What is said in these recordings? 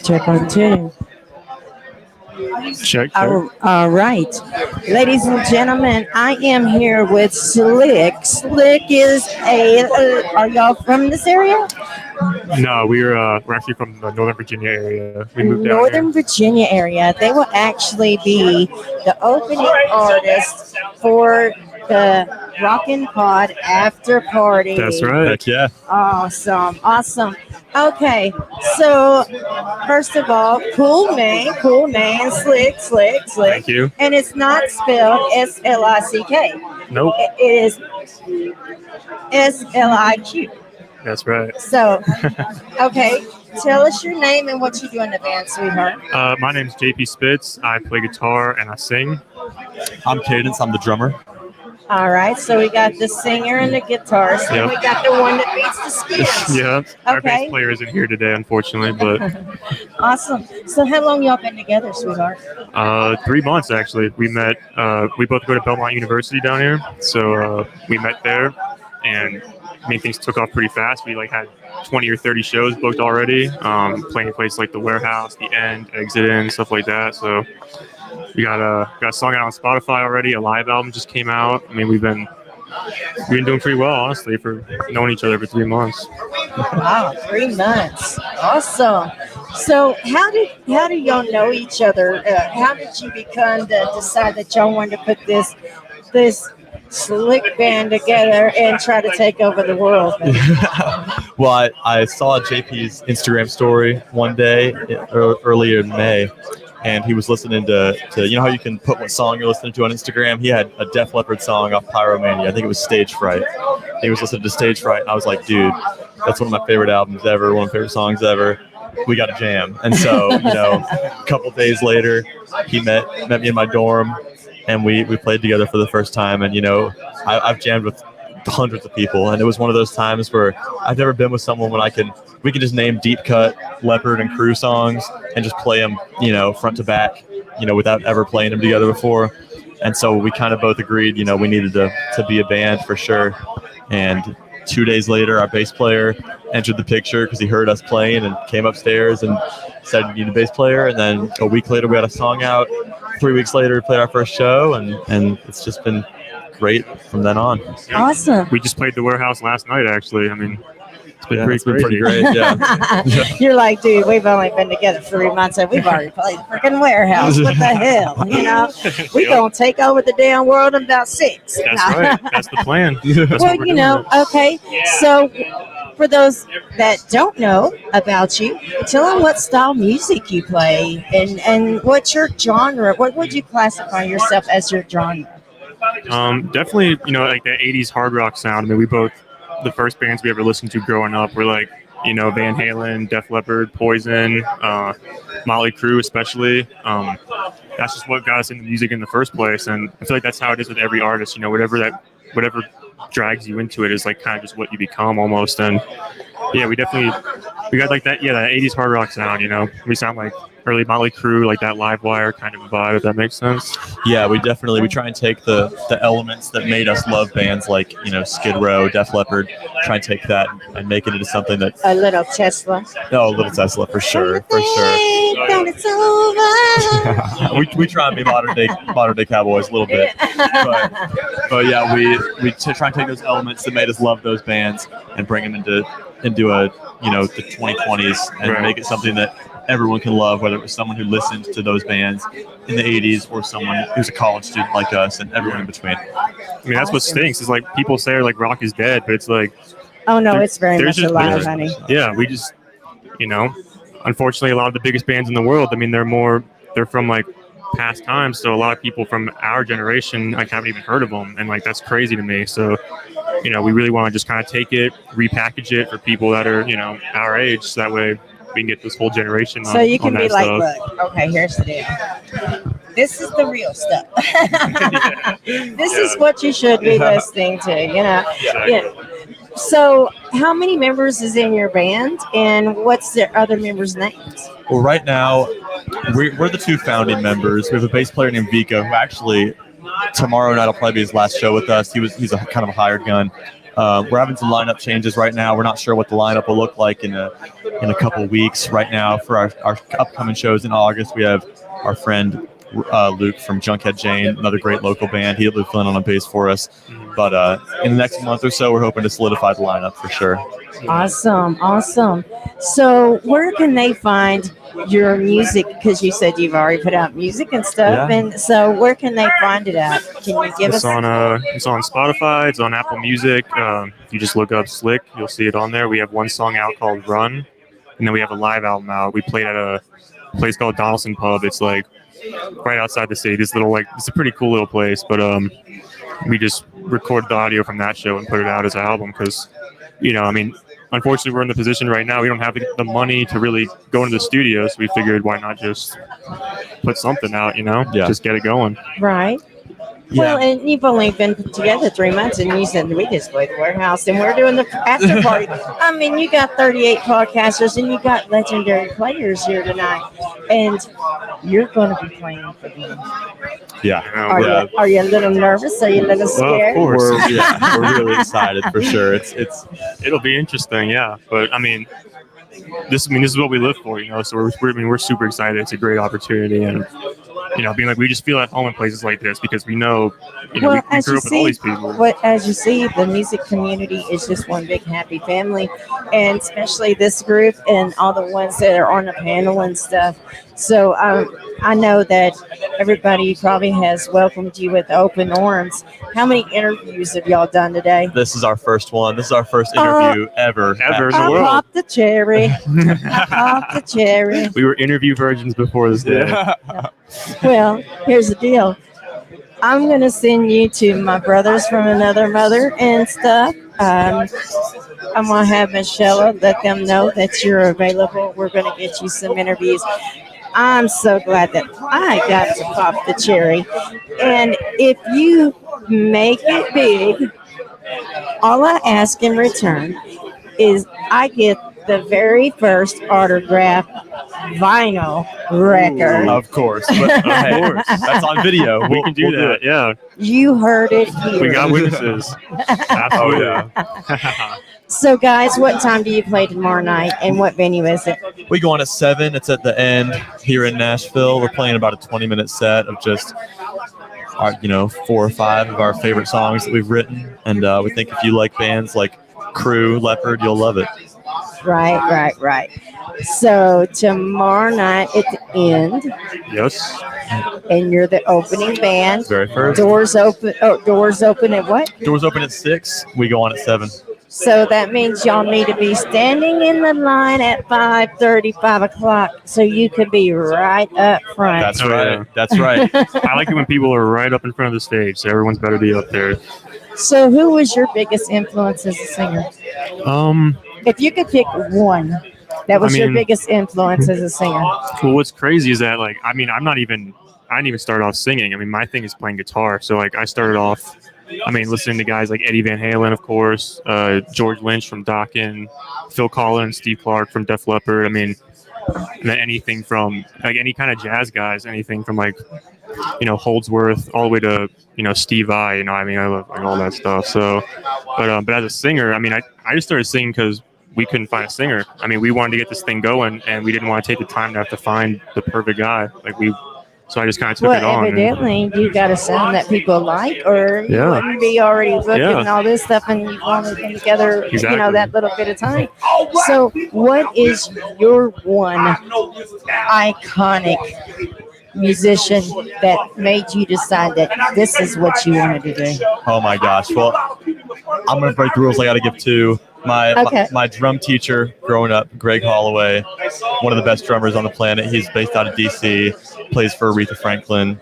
Check on two. Check. All right. Ladies and gentlemen, I am here with SLIQ. SLIQ is are y'all from this area? No, we're actually from the Northern Virginia area. We moved down here. Northern Virginia area. They will actually be the opening artist for the Rockin' Pod after party. That's right. Heck yeah. Awesome. Okay, so first of all, cool name, SLIQ. Thank you. And it's not spelled SLICK. Nope. It is SLIQ. That's right. So, okay, tell us your name and what you do in the band, sweetheart. My name's JP Spitz. I play guitar and I sing. I'm Cadence. I'm the drummer. All right, so we got the singer and the guitarist, and we got the one that beats the skins. Yeah. Our Okay. bass player isn't here today, unfortunately, but Awesome. So how long y'all been together, sweetheart? 3 months actually. We met. We both go to Belmont University down here, so we met there, and things took off pretty fast. We had 20 or 30 shows booked already, playing places like the Warehouse, the End, Exit In, stuff like that. So we got a song out on Spotify already. A live album just came out. I mean, we've been doing pretty well, honestly, for knowing each other for 3 months. Wow, 3 months. Awesome. So how do y'all know each other? How did you decide that y'all wanted to put this SLIQ band together and try to take over the world? Well, I saw JP's Instagram story one day earlier in May, and he was listening to you know how you can put what song you're listening to on Instagram? He had a Def Leppard song off Pyromania. I think it was Stage Fright. He was listening to Stage Fright, and I was like, dude, that's one of my favorite albums ever, one of my favorite songs ever. We got a jam. And so, a couple days later, he met me in my dorm, and we played together for the first time. And, I've jammed with hundreds of people, and it was one of those times where I've never been with someone when we can just name deep cut Leopard and Crew songs and just play them, front to back, without ever playing them together before. And so we kind of both agreed, we needed to be a band for sure. And 2 days later, our bass player entered the picture because he heard us playing and came upstairs and said, "You need a bass player." And then a week later, we had a song out. 3 weeks later, we played our first show, and it's just been great from then on. Awesome. We just played the Warehouse last night, actually. I mean, it's been It's been pretty pretty great. Yeah. You're like, dude, we've only been together 3 months and we've already played freaking Warehouse. What the hell? We gonna take over the damn world in about 6. That's right. That's the plan. That's Well, what we're doing. okay. So for those that don't know about you, tell them what style music you play and what's your genre. What would you classify yourself as your genre? Definitely, like that 80s hard rock sound. I mean, the first bands we ever listened to growing up were like, Van Halen, Def Leppard, Poison, Motley Crue especially. That's just what got us into music in the first place. And I feel like that's how it is with every artist, whatever drags you into it is like kind of just what you become almost. And yeah, we got like that 80s hard rock sound. We sound like early Motley Crue, like that Live Wire kind of vibe, if that makes sense. Yeah, we try and take the elements that made us love bands like Skid Row, Def Leppard, try and take that and make it into something that A little Tesla. a little Tesla for sure. That it's over. We try and be modern day cowboys a little bit, but yeah, we try and take those elements that made us love those bands and bring them into a the 2020s and make it something that everyone can love, whether it was someone who listened to those bands in the 80s or someone who's a college student like us and everyone in between. I mean, that's what stinks is like people say like rock is dead, but it's like, Oh no, it's very much alive, there's- honey. yeah, we just, unfortunately, a lot of the biggest bands in the world, I mean, they're from like past times. So a lot of people from our generation, like haven't even heard of them. And like, that's crazy to me. So, we really want to just kind of take it, repackage it for people that are, our age. So that way we can get this whole generation on. So you can on be that like, stuff. look, okay, here's the deal. This is the real stuff. This is what you should be listening to, Exactly. Yeah. So how many members is in your band and what's the other members' names? Well, right now we're the two founding members. We have a bass player named Vika who actually tomorrow night will probably be his last show with us. He's a kind of a hired gun. We're having some lineup changes right now. We're not sure what the lineup will look like in a couple weeks. Right now, for our upcoming shows in August, we have our friend Luke from Junkhead Jane, another great local band. He'll be filling on a bass for us. But in the next month or so, we're hoping to solidify the lineup for sure. Awesome. So where can they find your music? Because you said you've already put out music and stuff. Yeah. And so where can they find it at? Can you give It's us? it's on Spotify. It's on Apple Music. If you just look up SLIQ, you'll see it on there. We have one song out called Run, and then we have a live album out. We played at a place called Donaldson Pub. It's like right outside the city. This little it's a pretty cool little place. But we just recorded the audio from that show and put it out as an album because, unfortunately, we're in the position right now. We don't have the money to really go into the studio, so we figured why not just put something out, just get it going. Right. Yeah. Well, and you've only been together 3 months, and you said we just go to the warehouse and we're doing the after party. I mean, you got 38 podcasters and you got legendary players here tonight, and you're going to be playing for them. Yeah. Are you a little nervous? Are you a little scared? Well, of course. We're really excited for sure. It'll be interesting, yeah. But this is what we live for, So we're super excited. It's a great opportunity, and being like we just feel at home in places like this because we know, we grew up with all these people. As you see, the music community is just one big happy family, and especially this group and all the ones that are on the panel and stuff. So I know that everybody probably has welcomed you with open arms. How many interviews have y'all done today? This is our first one. This is our first interview ever in the I world. popped the cherry. I popped the cherry. We were interview virgins before this day. Well, here's the deal. I'm going to send you to my brothers from another mother and stuff. I'm going to have Michelle let them know that you're available. We're going to get you some interviews. I'm so glad that I got to pop the cherry. And if you make it big, all I ask in return is I get the very first autograph vinyl record. Of course. But, that's on video. We can do that. Yeah. You heard it here. We got witnesses. Absolutely. yeah. So, guys, what time do you play tomorrow night, and what venue is it? We go on at 7. It's at the end here in Nashville. We're playing about a 20-minute set of just our, 4 or 5 of our favorite songs that we've written. And we think if you like bands like Crew, Leopard, you'll love it. Right. So tomorrow night at the end. Yes. And you're the opening band. Very first. Doors open at what? Doors open at 6. We go on at 7. So that means y'all need to be standing in the line at 5:30, 5 o'clock, so you could be right up front. That's Oh, right. yeah. That's right. I like it when people are right up in front of the stage, so everyone's better be up there. So who was your biggest influence as a singer? If you could pick one, that was your biggest influence as a singer. Well, what's crazy is that, I didn't even start off singing. My thing is playing guitar. So, I started off, listening to guys like Eddie Van Halen, of course, George Lynch from Dokken, Phil Collins, Steve Clark from Def Leppard. And then anything from, any kind of jazz guys, anything from, Holdsworth all the way to, Steve Vai, I love all that stuff. So, but as a singer, I just started singing because we couldn't find a singer. We wanted to get this thing going, and we didn't want to take the time to have to find the perfect guy. So I just kind of took it on. Well, evidently, you got a sound that people like, or you wouldn't be already looking and all this stuff, and you've only been together, Exactly. that little bit of time. So what is your one iconic musician that made you decide that this is what you wanted to do? Oh, my gosh. Well, I'm going to break the rules. I got to give 2. My drum teacher growing up, Greg Holloway, one of the best drummers on the planet. He's based out of D.C., plays for Aretha Franklin,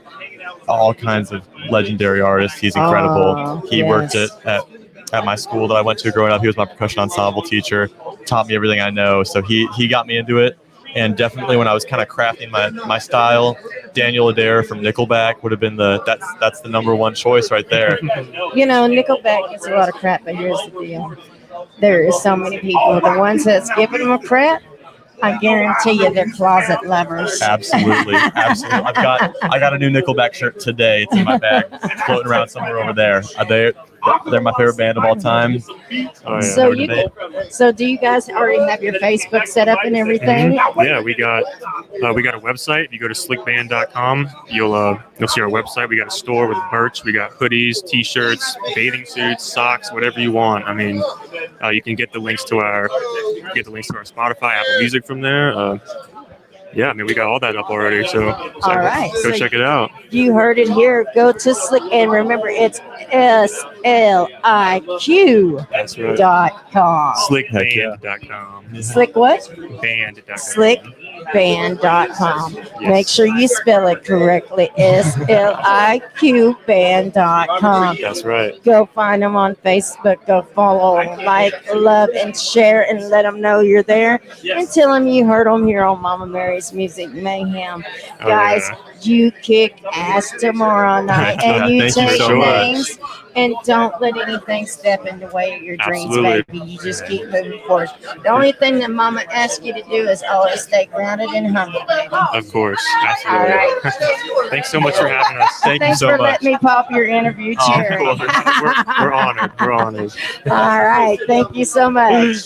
all kinds of legendary artists. He's incredible. He worked at my school that I went to growing up. He was my percussion ensemble teacher, taught me everything I know. So he got me into it. And definitely when I was kind of crafting my style, Daniel Adair from Nickelback would have been that's the number one choice right there. Nickelback gets a lot of crap, but here's the deal. There is so many people. The ones that's giving them a crap, I guarantee you they're closet lovers. Absolutely. I got a new Nickelback shirt today. It's in my bag. It's floating around somewhere over there. They're my favorite band of all time. Oh, yeah. So Never debate. so do you guys already have your Facebook set up and everything? Yeah, we got a website. If you go to slickband.com, you'll see our website. We got a store with merch. We got hoodies, t-shirts, bathing suits, socks, whatever you want. I mean, you can get the links to our Spotify, Apple Music from there. Yeah, I mean, we got all that up already. So All right. go So check it out. you heard it here. Go to SLIQ and remember it's SLIQ.com. Slickband.com. SLIQ what? Band.com. SLIQband.com. Make sure you spell it correctly. SLIQ band.com. That's right. Go find them on Facebook. Go follow, like, love, and share, and let them know you're there. And tell them you heard them here on Mama Mary's Music Mayhem. Oh, Guys, yeah. you kick ass tomorrow night, and you Thank you take so much. names. And don't let anything step in the way of your dreams, Absolutely. baby. You just keep moving forward. The only thing that Mama asks you to do is always stay grounded and humble, baby. Of course. All Absolutely. right. Thanks so much for having us. Thank you Thanks so for much. letting me pop your interview Oh, chair. of course. We're honored. We're honored. All right. Thank you so much.